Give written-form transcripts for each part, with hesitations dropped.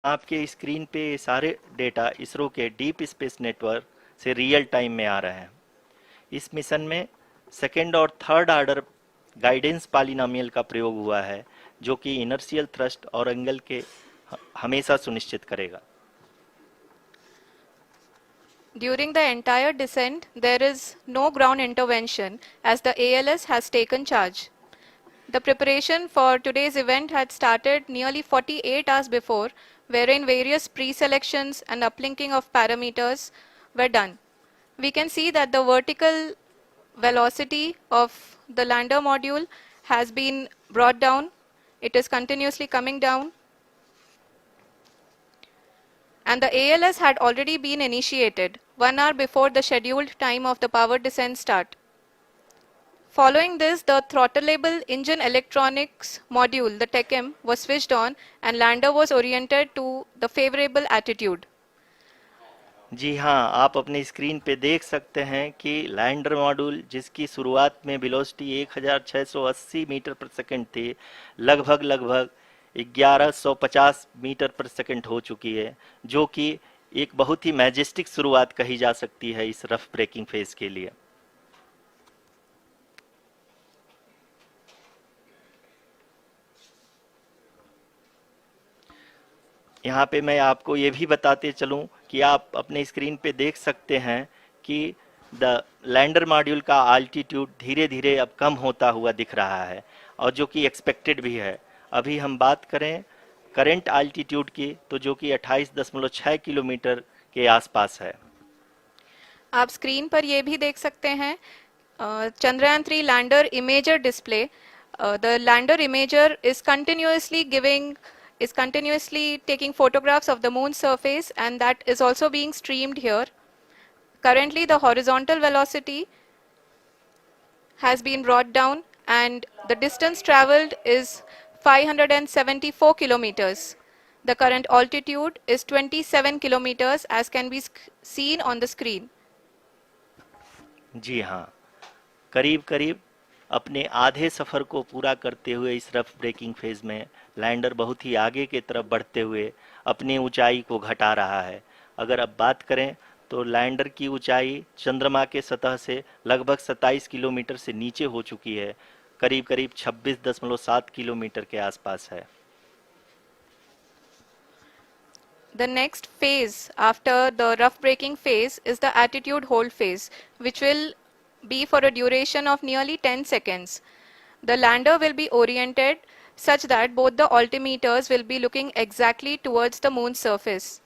आपके स्क्रीन पे ये सारे डेटा इसरो के डीप स्पेस नेटवर्क से रियल टाइम में आ रहे हैं। इस मिशन में सेकेंड और थर्ड ऑर्डर गाइडेंस पॉलिनोमियल का प्रयोग हुआ है, जो कि इनर्शियल थ्रस्ट और एंगल के हमेशा सुनिश्चित करेगा। During the entire descent, there is no ground intervention as the ALS has taken charge. The preparation for today's event had started nearly 48 hours before, wherein various pre-selections and uplinking of parameters were done. We can see that the vertical velocity of the lander module has been brought down. It is continuously coming down. And the ALS had already been initiated 1 hour before the scheduled time of the power descent start. Following this, the throttleable engine electronics module, the TECM, was switched on and lander was oriented to the favorable attitude. जी हाँ, आप अपनी screen पे देख सकते हैं कि lander module, जिसकी शुरुआत में वेलोसिटी 1680 मीटर पर सेकंड थी, लगभग 1150 मीटर पर सेकंड हो चुकी है, जो कि एक बहुत ही मैजेस्टिक शुरुआत कही जा सकती है इस रफ ब्रेकिंग फेज के लिए। यहाँ पे मैं आपको ये भी बताते चलूँ कि आप अपने स्क्रीन पे देख सकते हैं कि द लैंडर मॉड्यूल का आल्टीट्यूड धीरे धीरे अब कम होता हुआ दिख रहा है, और जो कि एक्सपेक्टेड भी है। अभी हम बात करें करंट आल्टीट्यूड की, तो जो कि 28.6 किलोमीटर के आसपास है। आप स्क्रीन पर ये भी देख सकते हैं Chandrayaan 3 lander imager display. The lander imager is continuously taking photographs of the moon's surface, and that is also being streamed here. Currently, the horizontal velocity has been brought down and the distance traveled is 574 kilometers. The current altitude is 27 kilometers as can be seen on the screen. जी हाँ, करीब करीब अपने आधे सफ़र को पूरा करते हुए इस रफ ब्रेकिंग फेज में लैंडर बहुत ही आगे की तरफ बढ़ते हुए अपनी ऊंचाई को घटा रहा है। अगर अब बात करें तो लैंडर की ऊंचाई चंद्रमा के सतह से लगभग 27 किलोमीटर से नीचे हो चुकी है, करीब करीब 26.7 किलोमीटर के आसपास है। The next phase after the rough braking phase is the attitude hold phase, which will be for a duration of nearly 10 seconds. The lander will be oriented such that both the altimeters will be looking exactly towards the moon's surface.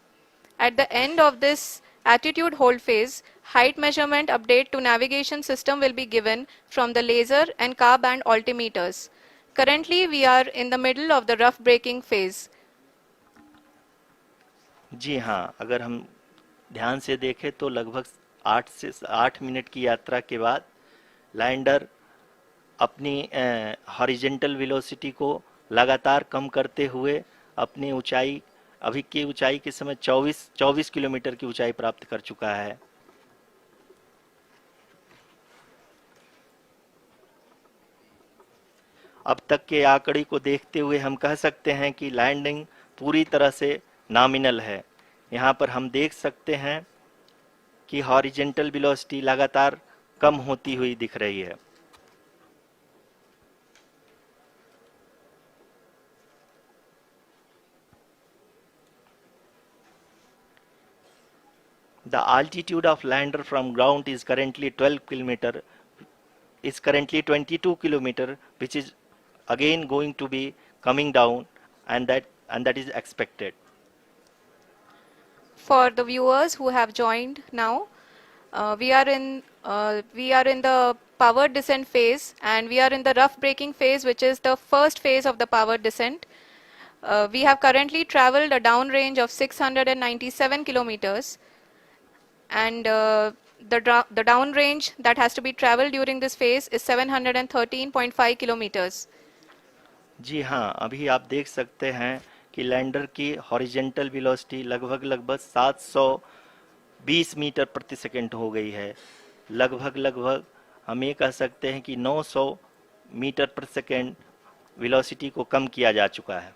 At the end of this attitude hold phase, height measurement update to navigation system will be given from the laser and car band altimeters. Currently, we are in the middle of the rough braking phase. जी हाँ, अगर हम ध्यान से देखें तो लगभग 8 minute की यात्रा के बाद लैंडर अपनी हॉरिजेंटल वेलोसिटी को लगातार कम करते हुए अपनी ऊंचाई, अभी की ऊंचाई के समय 24 किलोमीटर की ऊंचाई प्राप्त कर चुका है। अब तक के आंकड़े को देखते हुए हम कह सकते हैं कि लैंडिंग पूरी तरह से नॉमिनल है। यहाँ पर हम देख सकते हैं कि हॉरिजेंटल वेलोसिटी लगातार कम होती हुई दिख रही है। The altitude of lander from ground is currently 22 kilometer, which is again going to be coming down, and that is expected. For the viewers who have joined now, we are in the power descent phase, and we are in the rough braking phase, which is the first phase of the power descent. We have currently traveled a downrange of 697 kilometers, and the downrange that has to be traveled during this phase is 713.5 kilometers. जी हाँ, अभी आप देख सकते हैं कि lander की horizontal velocity लगभग 720 metre प्रति सेकंड हो गई है। लगभग हम ये कह सकते हैं कि 900 मीटर प्रति सेकंड वेलोसिटी को कम किया जा चुका है।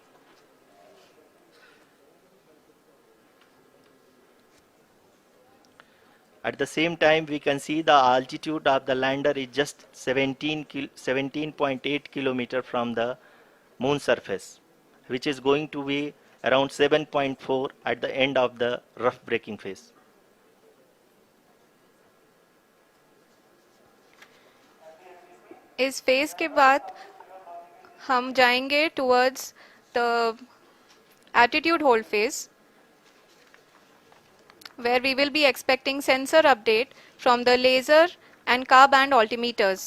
At the same time, we can see the altitude of the lander is just 17.8 kilometer from the moon surface, which is going to be around 7.4 at the end of the rough braking phase. इस phase के बाद हम जाएंगे towards the attitude hold phase, where we will be expecting sensor update from the laser and car band altimeters.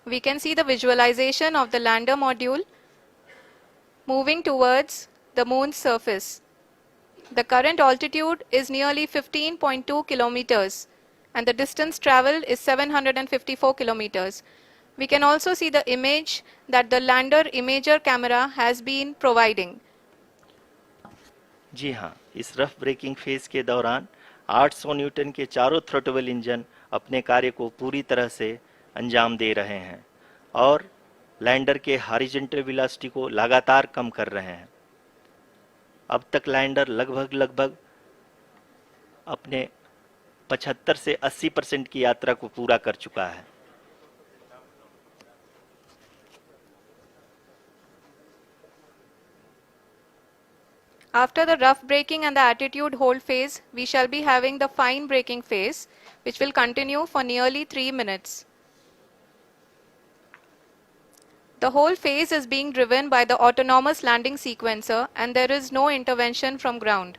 We can see the visualization of the lander module moving towards the moon's surface. The current altitude is nearly 15.2 kilometers and the distance traveled is 754 kilometers. We can also see the image that the lander imager camera has been providing. जी हाँ, इस rough breaking phase के दौरान 800 Newton के चारों throttle engine अपने कार्य को पूरी तरह से अंजाम दे रहे हैं और लैंडर के हॉरिजॉन्टल वेलोसिटी को लगातार कम कर रहे हैं। अब तक लैंडर लगभग अपने 75 से 80% की यात्रा को पूरा कर चुका है। After the rough braking and the attitude hold phase, we shall be having the fine braking phase, which will continue for nearly 3 minutes. The whole phase is being driven by the autonomous landing sequencer and there is no intervention from ground.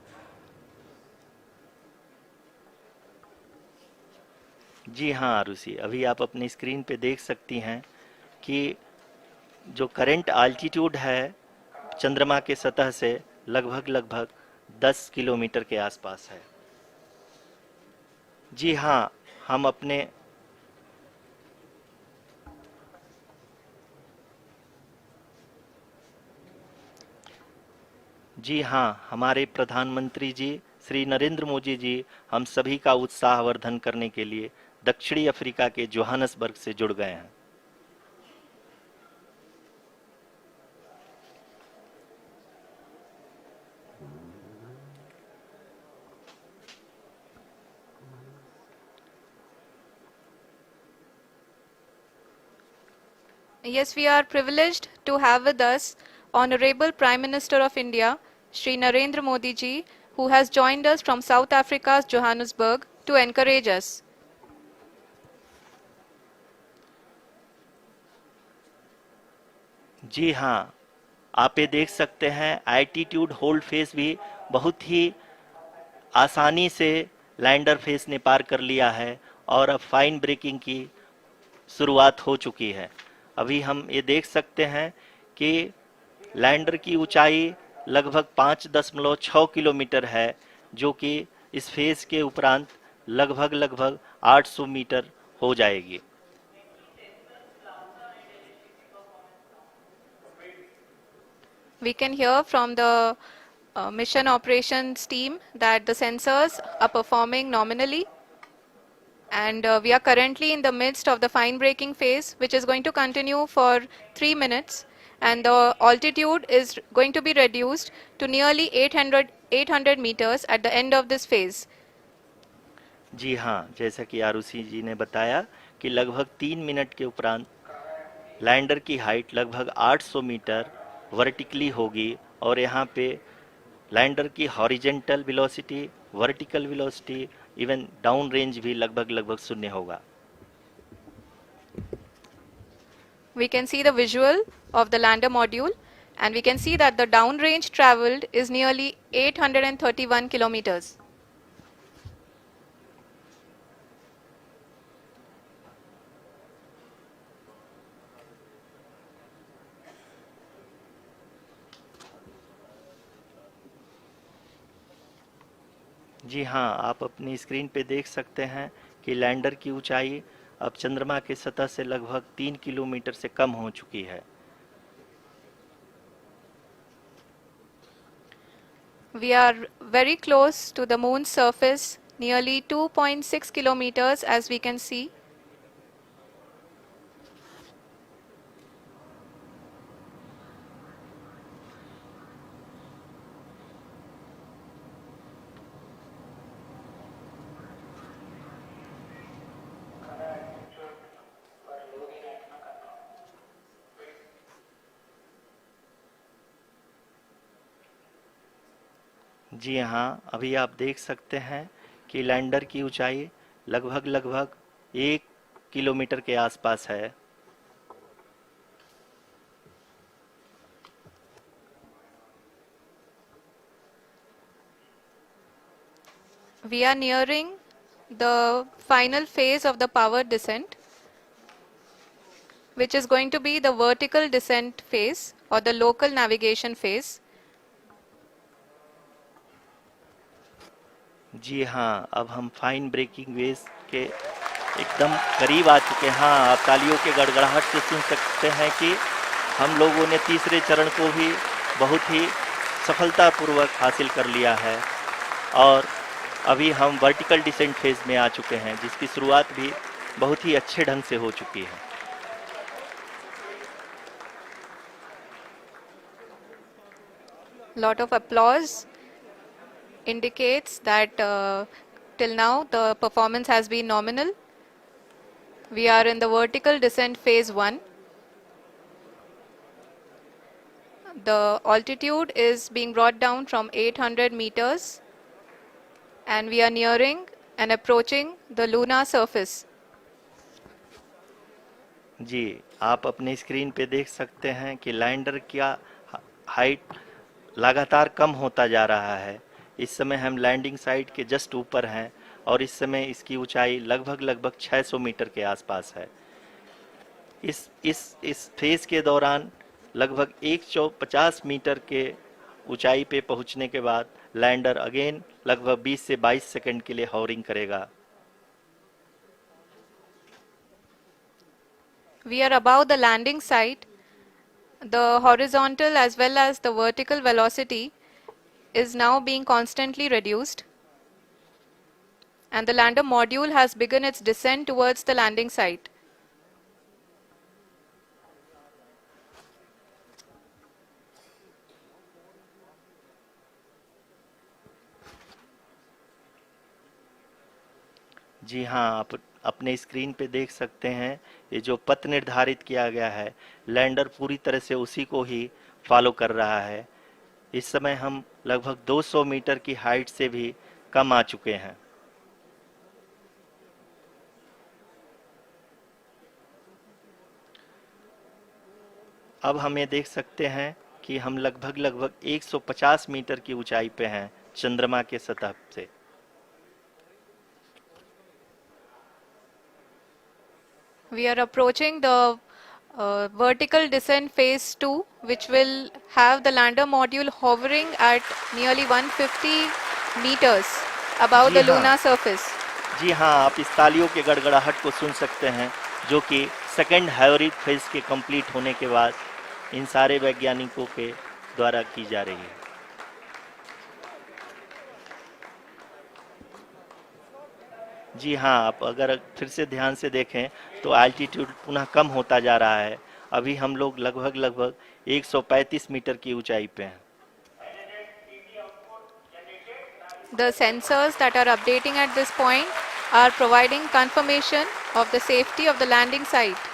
जी हाँ आरुषि, अभी आप अपनी screen पे देख सकती हैं कि जो करंट आल्टीट्यूड है चंद्रमा के सतह से लगभग 10 किलोमीटर के आसपास है। जी हाँ, हम अपने जी हाँ, हमारे प्रधानमंत्री जी श्री नरेंद्र मोदी जी हम सभी का उत्साहवर्धन करने के लिए दक्षिणी अफ्रीका के जोहानसबर्ग से जुड़ गए हैं। Yes, we are privileged to have with us Honorable Prime Minister of India, Shri Narendra Modi ji, who has joined us from South Africa's Johannesburg to encourage us. जी हाँ, आप ये देख सकते हैं एल्टीट्यूड होल्ड फेस भी बहुत ही आसानी से लैंडर फेस ने पार कर लिया है और अब फाइन ब्रेकिंग की शुरुआत हो चुकी है। अभी हम ये देख सकते हैं कि लैंडर की ऊंचाई लगभग 5.6 किलोमीटर है, जो कि इस फेज के उपरांत लगभग 800 मीटर हो जाएगी। We can hear from the mission operations team that the sensors are performing nominally, and we are currently in the midst of the fine braking phase, which is going to continue for 3 minutes, and the altitude is going to be reduced to nearly 800 meters at the end of this phase. जी हाँ, जैसा कि आरुषि जी ने बताया कि लगभग 3 minute के उपरांत lander की हाइट लगभग 800 मीटर वर्टिकली होगी और यहाँ पे लैंडर की horizontal velocity, vertical velocity, even down range भी लगभग शून्य होगा। We can see the visual of the lander module, and we can see that the downrange traveled is nearly 831 kilometers. जी हाँ, आप अपनी स्क्रीन पे देख सकते हैं कि लैंडर की ऊंचाई अब चंद्रमा की सतह से लगभग 3 किलोमीटर से कम हो चुकी है। We are very close to the moon's surface, nearly 2.6 kilometers as we can see. जी हाँ, अभी आप देख सकते हैं कि लैंडर की ऊंचाई लगभग लगभग 1 किलोमीटर के आसपास है। We are nearing the final phase of the power descent, which is going to be the vertical descent phase or the local navigation phase. जी हाँ, अब हम फाइन ब्रेकिंग वेव्स के एकदम करीब आ चुके हैं। हाँ, आप तालियों के गड़गड़ाहट से सुन सकते हैं कि हम लोगों ने तीसरे चरण को भी बहुत ही सफलतापूर्वक हासिल कर लिया है और अभी हम वर्टिकल डिसेंट फेज में आ चुके हैं, जिसकी शुरुआत भी बहुत ही अच्छे ढंग से हो चुकी है। Lot of applause indicates that till now the performance has been nominal. We are in the vertical descent phase 1. The altitude is being brought down from 800 meters and we are nearing and approaching the lunar surface. जी, आप अपने screen पे देख सकते हैं कि lander का height लगातार कम होता जा रहा है। इस समय हम लैंडिंग साइट के जस्ट ऊपर हैं और इस समय इसकी ऊंचाई लगभग लगभग 600 मीटर के आसपास है। इस फेज के दौरान लगभग 150 मीटर के ऊंचाई पे पहुंचने के बाद लैंडर अगेन लगभग 20 से 22 सेकंड के लिए हॉवरिंग करेगा। We are above the landing site. The horizontal as well as the vertical velocity is now being constantly reduced. And the lander module has begun its descent towards the landing site. जी हाँ, आप अपने screen पे देख सकते हैं ये जो पथ निर्धारित किया गया है, लैंडर पूरी तरह से उसी को ही फॉलो कर रहा है। इस समय हम लगभग 200 मीटर की हाइट से भी कम आ चुके हैं। अब हम ये देख सकते हैं कि हम लगभग लगभग 150 मीटर की ऊंचाई पे हैं चंद्रमा के सतह से। We are approaching the vertical descent phase 2, which will have the lander module hovering at nearly 150 meters above ji the हाँ, lunar surface. जी हाँ, आप इस तालियों के गड़गड़ाहट को सुन सकते हैं, जो कि सेकंड हैवरिक फेज के कंप्लीट होने के बाद इन सारे वैज्ञानिकों के द्वारा की जा रही है। जी हाँ, आप अगर फिर से ध्यान से देखें तो एल्टीट्यूड पुनः कम होता जा रहा है। अभी हम लोग लगभग लगभग 135 मीटर की ऊंचाई पे हैं। The sensors that are updating at this point are providing confirmation of the safety of the landing site.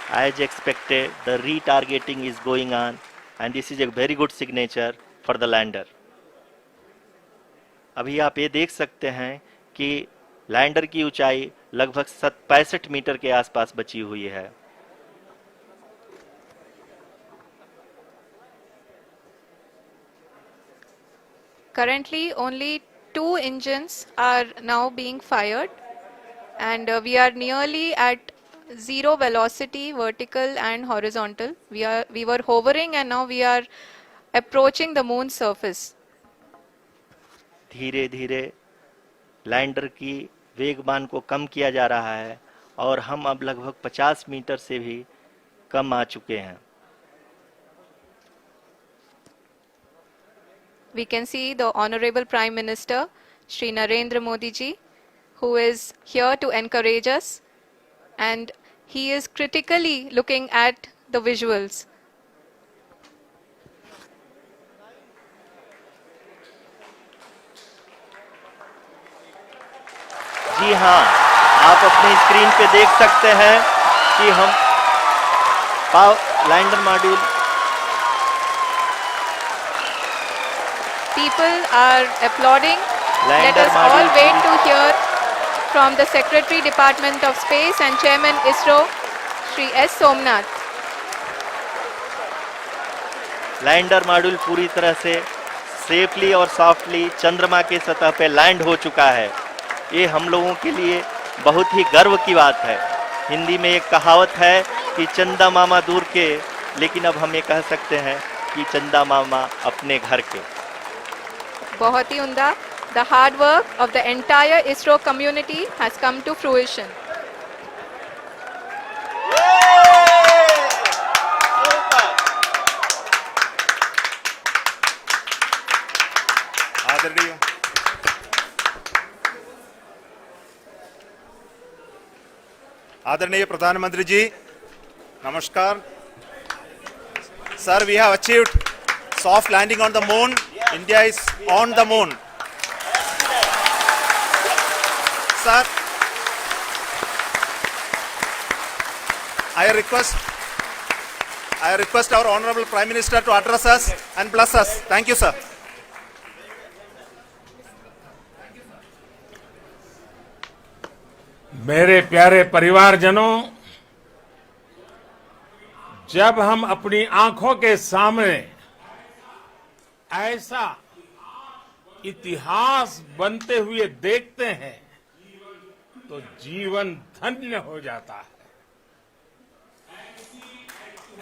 As expected, the retargeting is going on and this is a very good signature for the lander. अभी आप ये देख सकते हैं कि lander की ऊंचाई लगभग 65 मीटर के आसपास बची हुई है। Currently, only 2 engines are now being fired, and we are nearly at zero velocity, vertical and horizontal. We were hovering, and now we are approaching the moon's surface. धीरे धीरे लैंडर की वेगमान को कम किया जा रहा है और हम अब लगभग 50 मीटर से भी कम आ चुके हैं। We can see the Honorable Prime Minister, Shri Narendra Modi ji, who is here to encourage us, and he is critically looking at the visuals. जी हाँ, आप अपनी स्क्रीन पे देख सकते हैं कि हम lander module People are applauding. Let lander us all module wait to hear from the Secretary Department of Space and Chairman ISRO, Shri S. Somnath. Lander module पूरी तरह से सेफली और सॉफ्टली चंद्रमा के सतह पे लैंड हो चुका है। ये हम लोगों के लिए बहुत ही गर्व की बात है। हिंदी में एक कहावत है कि चंदा मामा दूर के, लेकिन अब हम ये कह सकते हैं कि चंदा मामा अपने घर के। बहुत ही उम्दा. The hard work of the entire ISRO community has come to fruition. आदरणीय आदरणीय प्रधानमंत्री जी, नमस्कार sir. We have achieved soft landing on the moon. India is on the moon. Sir, I request our Honorable Prime Minister to address us and bless us. Thank you, sir. मेरे प्यारे परिवारजनों, जब हम अपनी आंखों के सामने ऐसा इतिहास बनते हुए देखते हैं तो जीवन धन्य हो जाता है।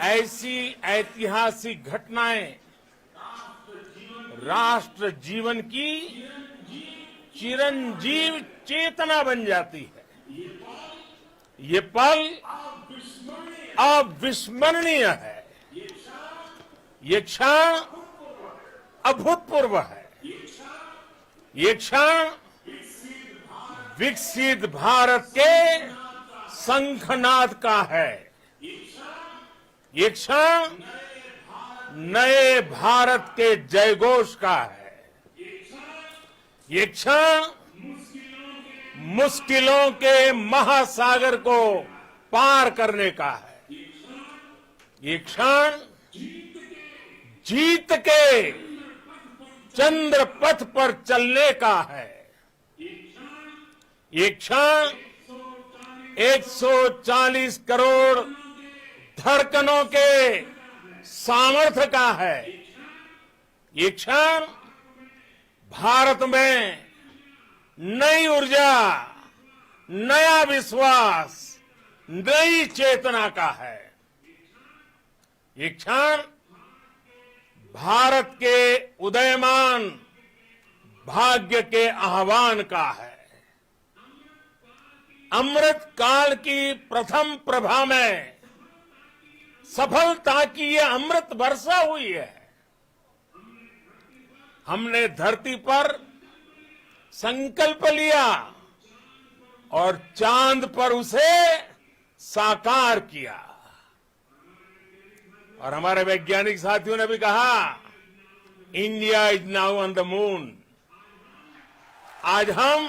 ऐसी ऐतिहासिक घटनाएं राष्ट्र जीवन की चिरंजीव चेतना बन जाती है। ये पल अविस्मरणीय है। ये क्षण अभूतपूर्व है। ये क्षण विकसित भारत के शंखनाद का है। ये क्षण नए भारत के जयघोष का है। ये क्षण मुश्किलों के महासागर को पार करने का है। ये क्षण जीत के चंद्र पथ पर चलने का है। ये क्षण 140 करोड़ धड़कनों के सामर्थ्य का है। ये क्षण भारत में नई ऊर्जा, नया विश्वास, नई चेतना का है। ये क्षण भारत के उदयमान भाग्य के आह्वान का है। अमृत काल की प्रथम प्रभा में सफलता की ये अमृत वर्षा हुई है। हमने धरती पर संकल्प लिया और चांद पर उसे साकार किया। और हमारे वैज्ञानिक साथियों ने भी कहा, India is now on the moon. आज हम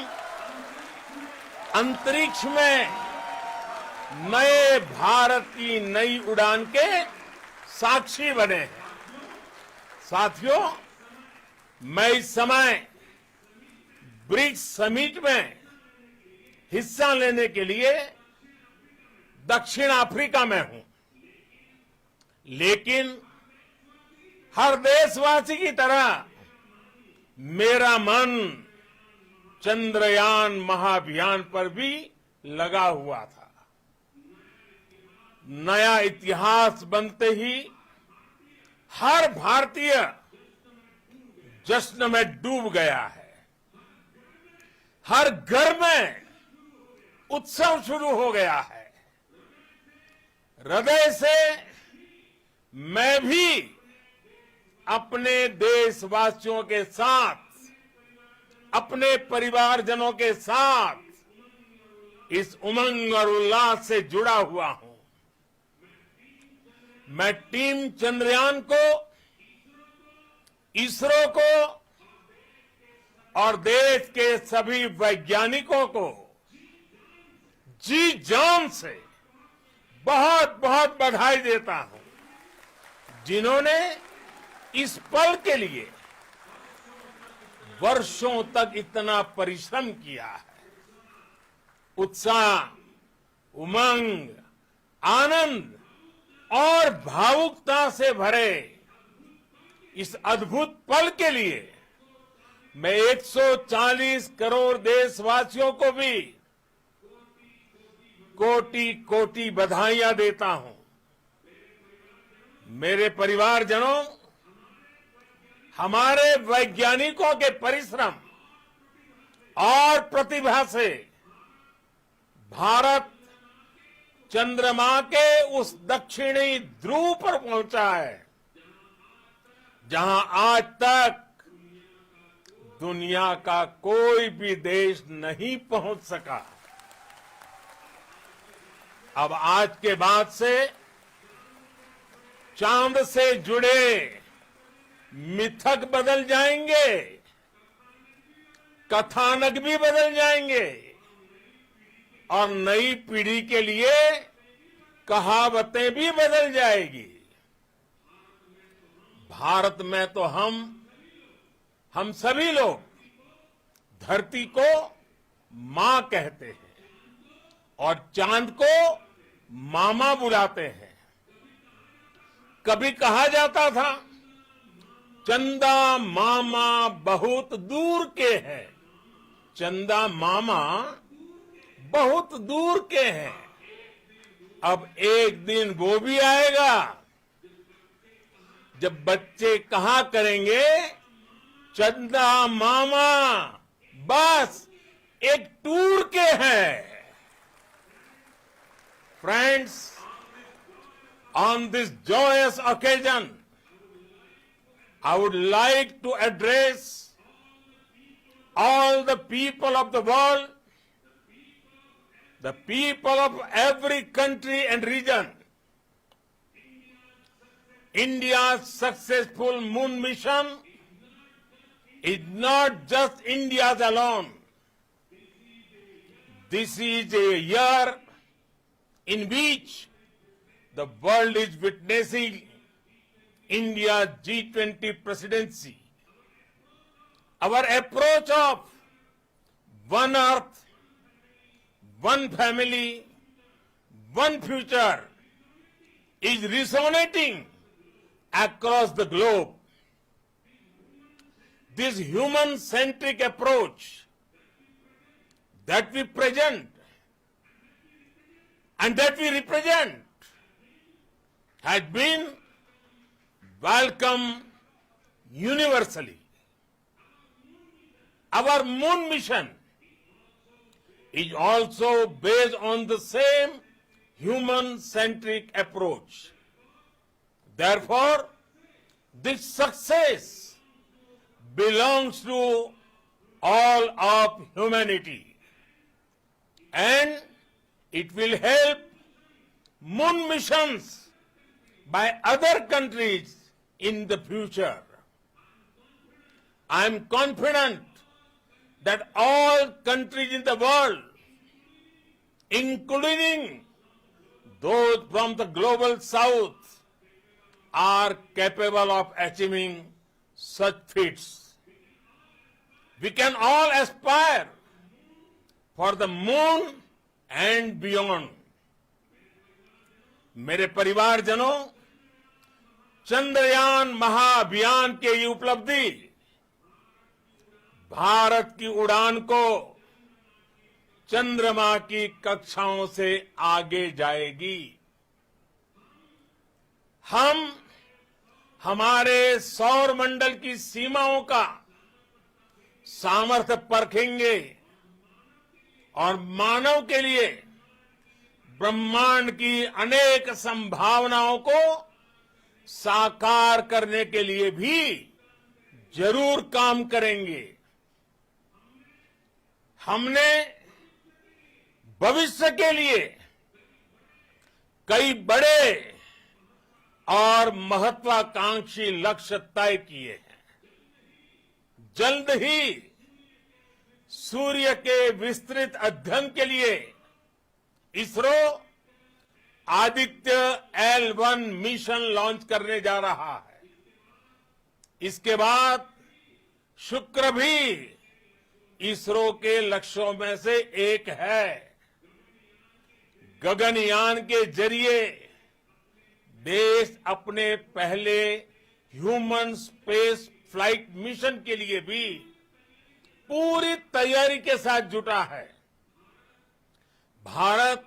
अंतरिक्ष में नए भारत की नई उड़ान के साक्षी बने हैं। साथियों, मैं इस समय ब्रिक्स समिट में हिस्सा लेने के लिए दक्षिण अफ्रीका में हूं, लेकिन हर देशवासी की तरह मेरा मन चंद्रयान महाअभियान पर भी लगा हुआ था। नया इतिहास बनते ही हर भारतीय जश्न में डूब गया है। हर घर में उत्सव शुरू हो गया है। हृदय से मैं भी अपने देशवासियों के साथ, अपने परिवारजनों के साथ इस उमंग और उल्लास से जुड़ा हुआ हूं। मैं टीम चंद्रयान को, इसरो को और देश के सभी वैज्ञानिकों को जी जान से बहुत बहुत बधाई देता हूं, जिन्होंने इस पल के लिए वर्षों तक इतना परिश्रम किया है, उत्साह, उमंग, आनंद और भावुकता से भरे इस अद्भुत पल के लिए मैं 140 करोड़ देशवासियों को भी कोटि कोटि बधाइयां देता हूं। मेरे परिवारजनों, हमारे वैज्ञानिकों के परिश्रम और प्रतिभा से भारत चंद्रमा के उस दक्षिणी ध्रुव पर पहुंचा है जहां आज तक दुनिया का कोई भी देश नहीं पहुंच सका। अब आज के बाद से चांद से जुड़े मिथक बदल जाएंगे, कथानक भी बदल जाएंगे और नई पीढ़ी के लिए कहावतें भी बदल जाएगी। भारत में तो हम सभी लोग धरती को मां कहते हैं और चांद को मामा बुलाते हैं। कभी कहा जाता था, चंदा मामा बहुत दूर के हैं। चंदा मामा बहुत दूर के हैं। अब एक दिन वो भी आएगा जब बच्चे कहा करेंगे, चंदा मामा बस एक टूर के हैं। Friends, on this joyous occasion, I would like to address all the people of the world, the people of every country and region. India's successful moon mission is not just India's alone. This is a year in which the world is witnessing India's G20 presidency. Our approach of one earth, one family, one future is resonating across the globe. This human-centric approach that we present and that we represent has been welcomed universally. Our moon mission is also based on the same human-centric approach. Therefore, this success belongs to all of humanity, and it will help moon missions by other countries in the future. I am confident that all countries in the world, including those from the global south, are capable of achieving such feats. We can all aspire for the moon and beyond. मेरे परिवारजनों, चंद्रयान महाअभियान की ये उपलब्धि भारत की उड़ान को चंद्रमा की कक्षाओं से आगे जाएगी। हम हमारे सौर मंडल की सीमाओं का सामर्थ्य परखेंगे और मानव के लिए ब्रह्मांड की अनेक संभावनाओं को साकार करने के लिए भी जरूर काम करेंगे। हमने भविष्य के लिए कई बड़े और महत्वाकांक्षी लक्ष्य तय किए हैं। जल्द ही सूर्य के विस्तृत अध्ययन के लिए ISRO Aditya L1 mission launch करने जा रहा है। इसके बाद शुक्र भी इसरो के लक्ष्यों में से एक है। गगनयान के जरिए देश अपने पहले ह्यूमन स्पेस फ्लाइट मिशन के लिए भी पूरी तैयारी के साथ जुटा है। भारत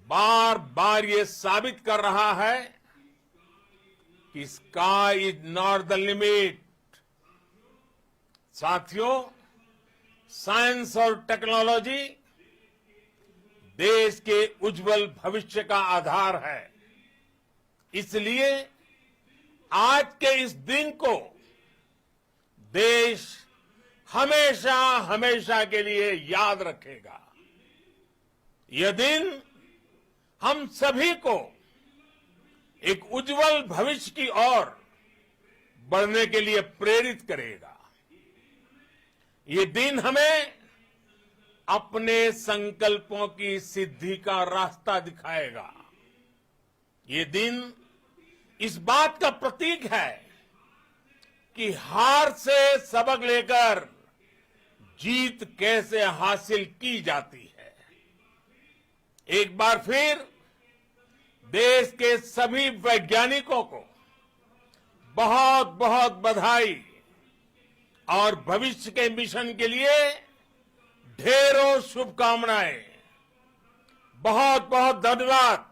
बार बार ये साबित कर रहा है कि sky is not the limit. साथियों, साइंस और टेक्नोलॉजी देश के उज्जवल भविष्य का आधार है। इसलिए आज के इस दिन को देश हमेशा हमेशा के लिए याद रखेगा। यह दिन हम सभी को एक उज्जवल भविष्य की ओर बढ़ने के लिए प्रेरित करेगा। ये दिन हमें अपने संकल्पों की सिद्धि का रास्ता दिखाएगा। ये दिन इस बात का प्रतीक है कि हार से सबक लेकर जीत कैसे हासिल की जाती है। एक बार फिर देश के सभी वैज्ञानिकों को बहुत बहुत बधाई और भविष्य के मिशन के लिए ढेरों शुभकामनाएं। बहुत बहुत धन्यवाद।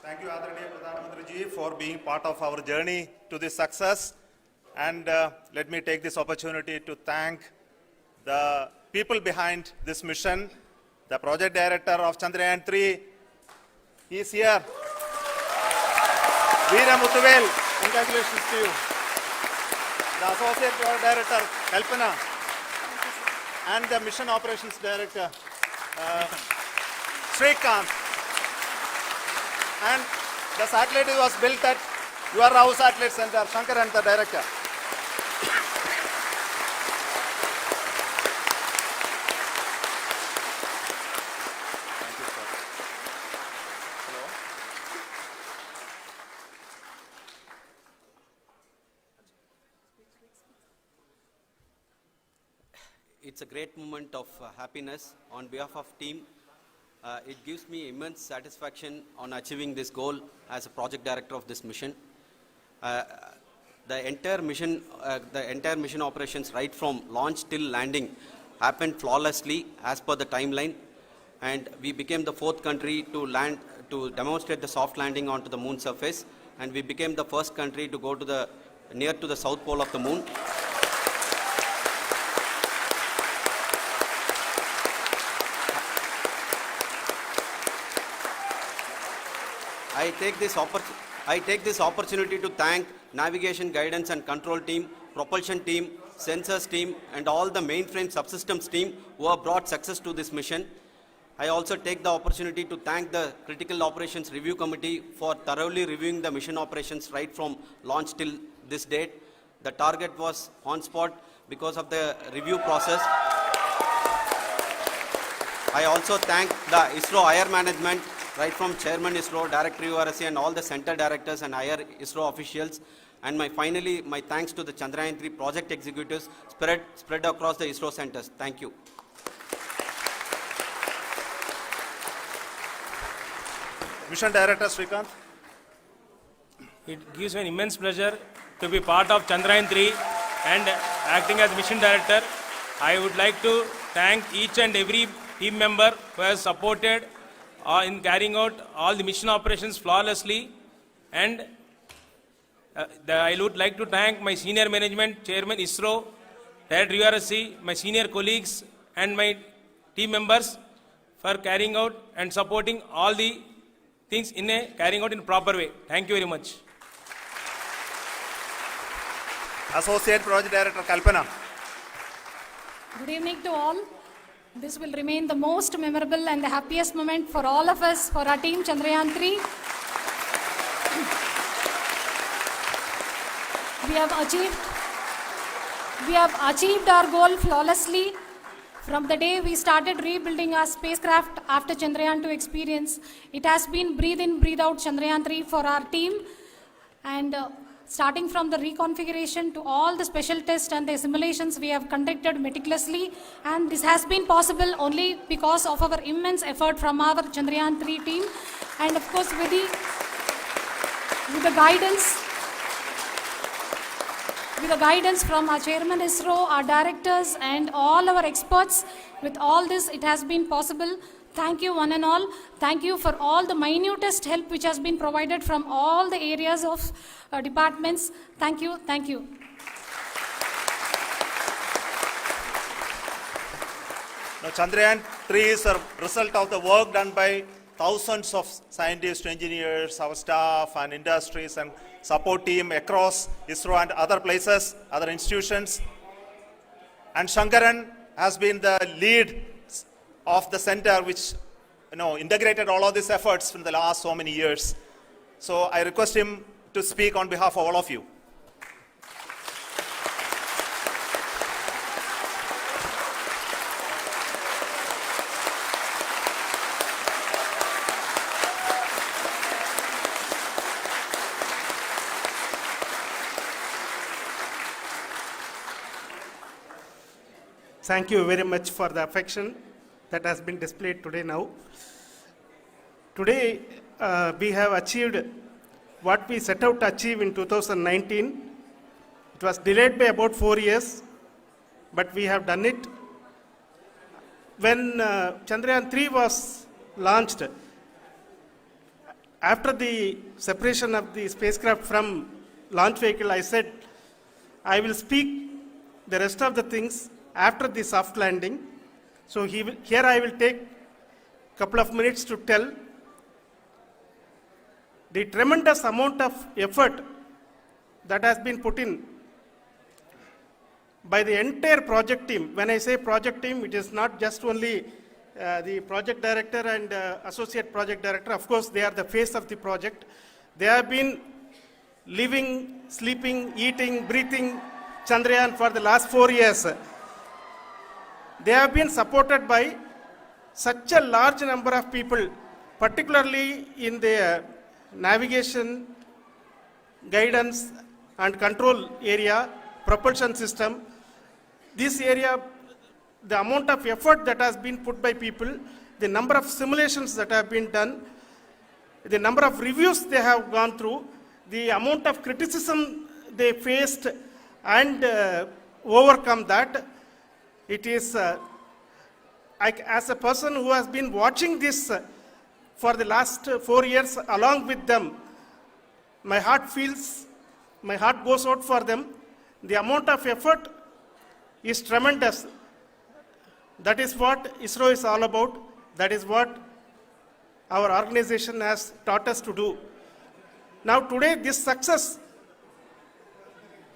Thank you, Adaraniya Pradhan Mantri ji, for being part of our journey to this success. And let me take this opportunity to thank the people behind this mission. The project director of Chandrayaan-3, he is here. Veera Muthuvel, congratulations to you. The associate project director, Kalpana, and the mission operations director, Srikanth. And the satellite was built at your Rao Satellite Center, Shankar and the director. Thank you, sir. Hello. It's a great moment of happiness on behalf of team. It gives me immense satisfaction on achieving this goal as a project director of this mission. The entire mission operations right from launch till landing happened flawlessly as per the timeline, and we became the 4th country to demonstrate the soft landing onto the moon surface, and we became the first country to go to near to the south pole of the moon. I take this opportunity to thank navigation, guidance and control team, propulsion team, sensors team and all the mainframe subsystems team who have brought success to this mission. I also take the opportunity to thank the Critical Operations Review Committee for thoroughly reviewing the mission operations right from launch till this date. The target was on spot because of the review process. I also thank the ISRO higher management, right from Chairman ISRO, Director URSC and all the center directors and higher ISRO officials. And finally, my thanks to the Chandrayaan-3 project executives spread across the ISRO centers. Thank you. Mission Director Srikanth. It gives me an immense pleasure to be part of Chandrayaan-3 and acting as Mission Director. I would like to thank each and every team member who has supported in carrying out all the mission operations flawlessly, and I would like to thank my senior management, Chairman ISRO, Director URSC, my senior colleagues and my team members for carrying out and supporting all the things carrying out in a proper way. Thank you very much. Associate Project Director Kalpana. Good evening to all. This will remain the most memorable and the happiest moment for all of us, for our team Chandrayaan 3. We have achieved our goal flawlessly. From the day we started rebuilding our spacecraft after Chandrayaan 2 experience, it has been breathe in, breathe out Chandrayaan 3 for our team. And starting from the reconfiguration to all the special tests and the simulations we have conducted meticulously, and this has been possible only because of our immense effort from our Chandrayaan 3 team, and of course with the guidance from our chairman ISRO, our directors and all our experts. With all this, it has been possible. Thank you one and all. Thank you for all the minutest help which has been provided from all the areas of departments. Thank you. Thank you. Now, Chandrayaan 3 is a result of the work done by thousands of scientists, engineers, our staff and industries and support team across ISRO and other places, other institutions. And Shankaran has been the lead of the center which integrated all of these efforts in the last so many years. So I request him to speak on behalf of all of you. Thank you very much for the affection that has been displayed today now. Today, we have achieved what we set out to achieve in 2019. It was delayed by about 4 years, but we have done it. When Chandrayaan 3 was launched, after the separation of the spacecraft from launch vehicle, I said, I will speak the rest of the things after the soft landing. So here I will take a couple of minutes to tell the tremendous amount of effort that has been put in by the entire project team. When I say project team, it is not just only the project director and associate project director. Of course, they are the face of the project. They have been living, sleeping, eating, breathing Chandrayaan for the last 4 years. They have been supported by such a large number of people, particularly in the navigation, guidance and control area, propulsion system. This area, the amount of effort that has been put by people, the number of simulations that have been done, the number of reviews they have gone through, the amount of criticism they faced and overcome that. It is, as a person who has been watching this for the last 4 years along with them, my heart goes out for them. The amount of effort is tremendous. That is what ISRO is all about. That is what our organization has taught us to do. Now today, this success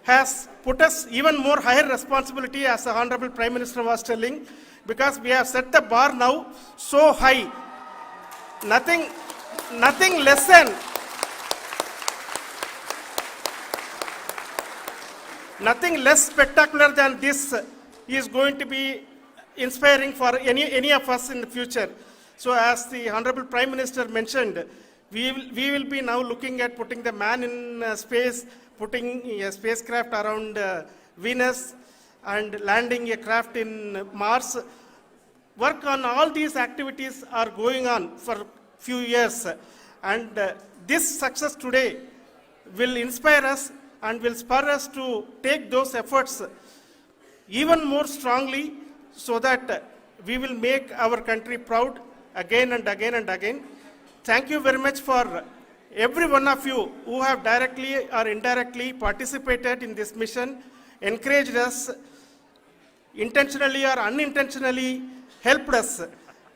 has put us even more higher responsibility, as the Honorable Prime Minister was telling, because we have set the bar now so high. Nothing less spectacular than this is going to be inspiring for any of us in the future. So as the Honorable Prime Minister mentioned, we will be now looking at putting the man in space, putting a spacecraft around Venus and landing a craft in Mars. Work on all these activities are going on for a few years, and this success today will inspire us and will spur us to take those efforts even more strongly, so that we will make our country proud again and again and again. Thank you very much for every one of you who have directly or indirectly participated in this mission, encouraged us, intentionally or unintentionally helped us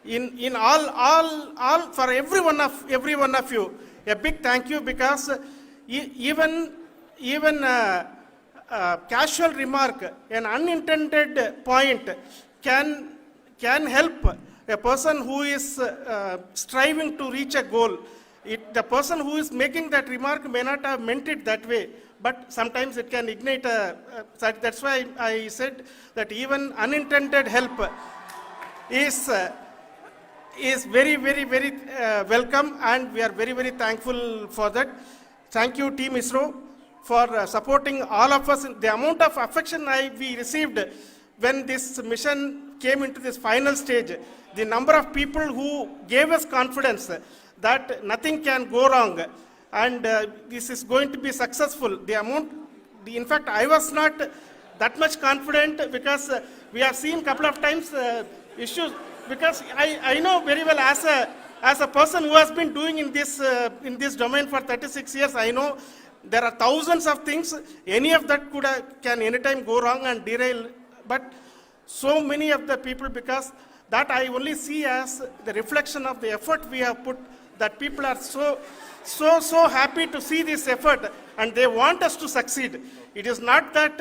in all for every one of you. A big thank you, because even casual remark, an unintended point can help a person who is striving to reach a goal. The person who is making that remark may not have meant it that way, but sometimes it can ignite that's why I said that even unintended help is very, very, very welcome, and we are very, very thankful for that. Thank you, Team ISRO, for supporting all of us. The amount of affection we received when this mission came into this final stage, the number of people who gave us confidence that nothing can go wrong and this is going to be successful. In fact, I was not that much confident because we have seen a couple of times issues. Because I know very well as a person who has been doing in this domain for 36 years, I know there are thousands of things. Any of that can anytime go wrong and derail. But so many of the people, because that I only see as the reflection of the effort we have put, that people are so happy to see this effort and they want us to succeed. It is not that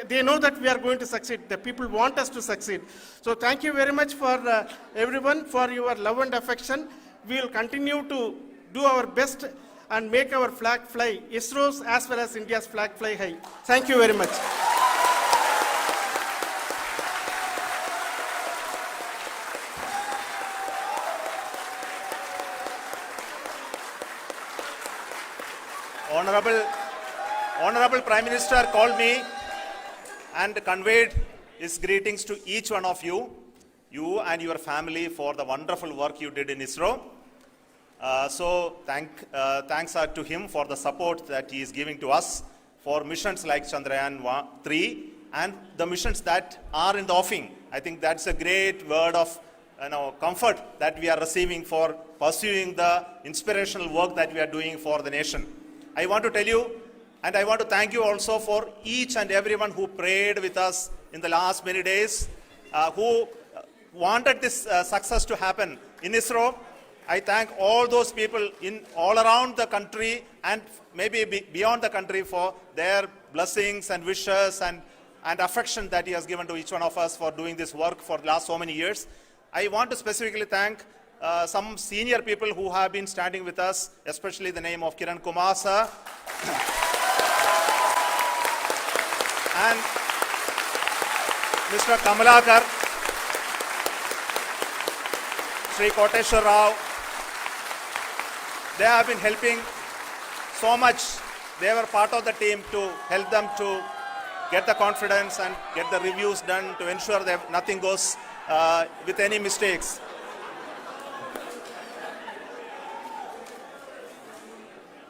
they know that we are going to succeed. The people want us to succeed. So thank you very much for everyone for your love and affection. We will continue to do our best and make our flag fly, ISRO's as well as India's flag fly high. Thank you very much. Honorable Prime Minister called me and conveyed his greetings to each one of you and your family for the wonderful work you did in ISRO. So thanks are to him for the support that he is giving to us for missions like Chandrayaan 3 and the missions that are in the offing. I think that's a great word of comfort that we are receiving for pursuing the inspirational work that we are doing for the nation. I want to tell you, and I want to thank you also for each and everyone who prayed with us in the last many days, who wanted this success to happen in ISRO. I thank all those people all around the country and maybe beyond the country for their blessings and wishes and affection that he has given to each one of us for doing this work for the last so many years. I want to specifically thank some senior people who have been standing with us, especially the name of Kiran Kumar sir and Mr. Kamalakar, Sri Koteshwar Rao. They have been helping so much. They were part of the team to help them to get the confidence and get the reviews done to ensure that nothing goes with any mistakes.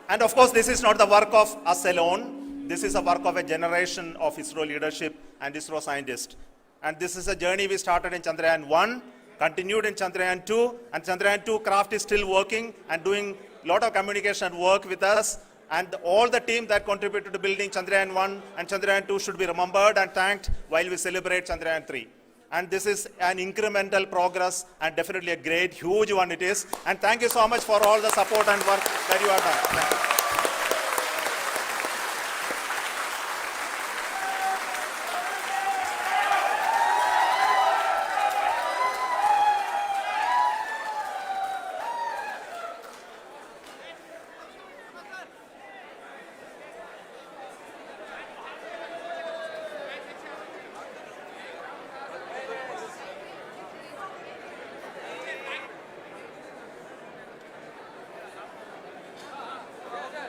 And of course, this is not the work of us alone. This is a work of a generation of ISRO leadership and ISRO scientists. And this is a journey we started in Chandrayaan 1, continued in Chandrayaan 2, and Chandrayaan 2 craft is still working and doing a lot of communication work with us. And all the team that contributed to building Chandrayaan 1 and Chandrayaan 2 should be remembered and thanked while we celebrate Chandrayaan 3. And this is an incremental progress and definitely a great, huge one it is. And thank you so much for all the support and work that you have done. Thank you.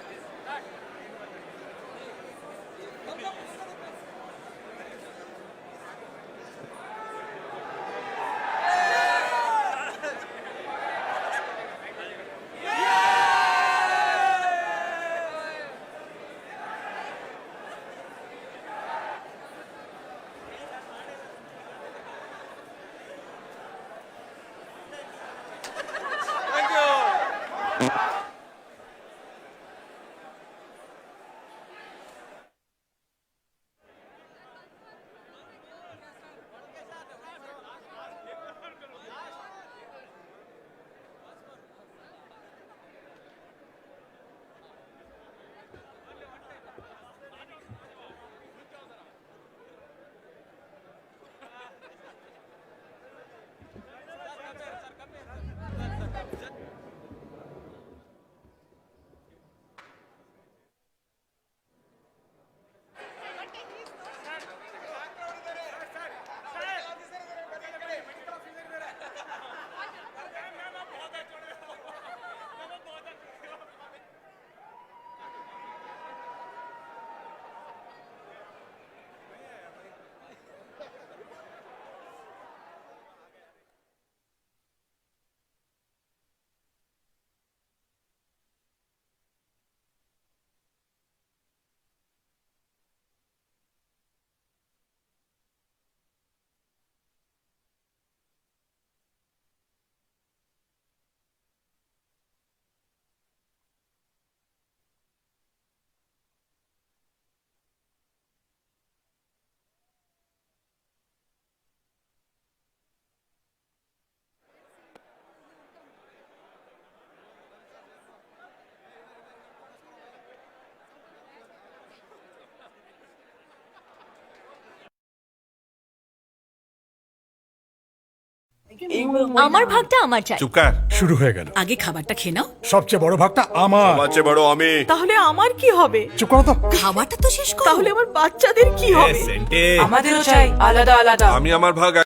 আমার ভাগটা আমার চাই। চুপ কর। শুরু হয়ে গেল। আগে খাবারটা খেয়ে নাও। সবচেয়ে বড় ভাগটা আমার। সবচেয়ে বড় আমি। তাহলে আমার কি হবে? চুপ করো তো। খাবারটা তো শেষ করো। তাহলে আমার বাচ্চাদের কি হবে? সেন্টে আমাদেরও চাই আলাদা আলাদা। আমি আমার ভাগ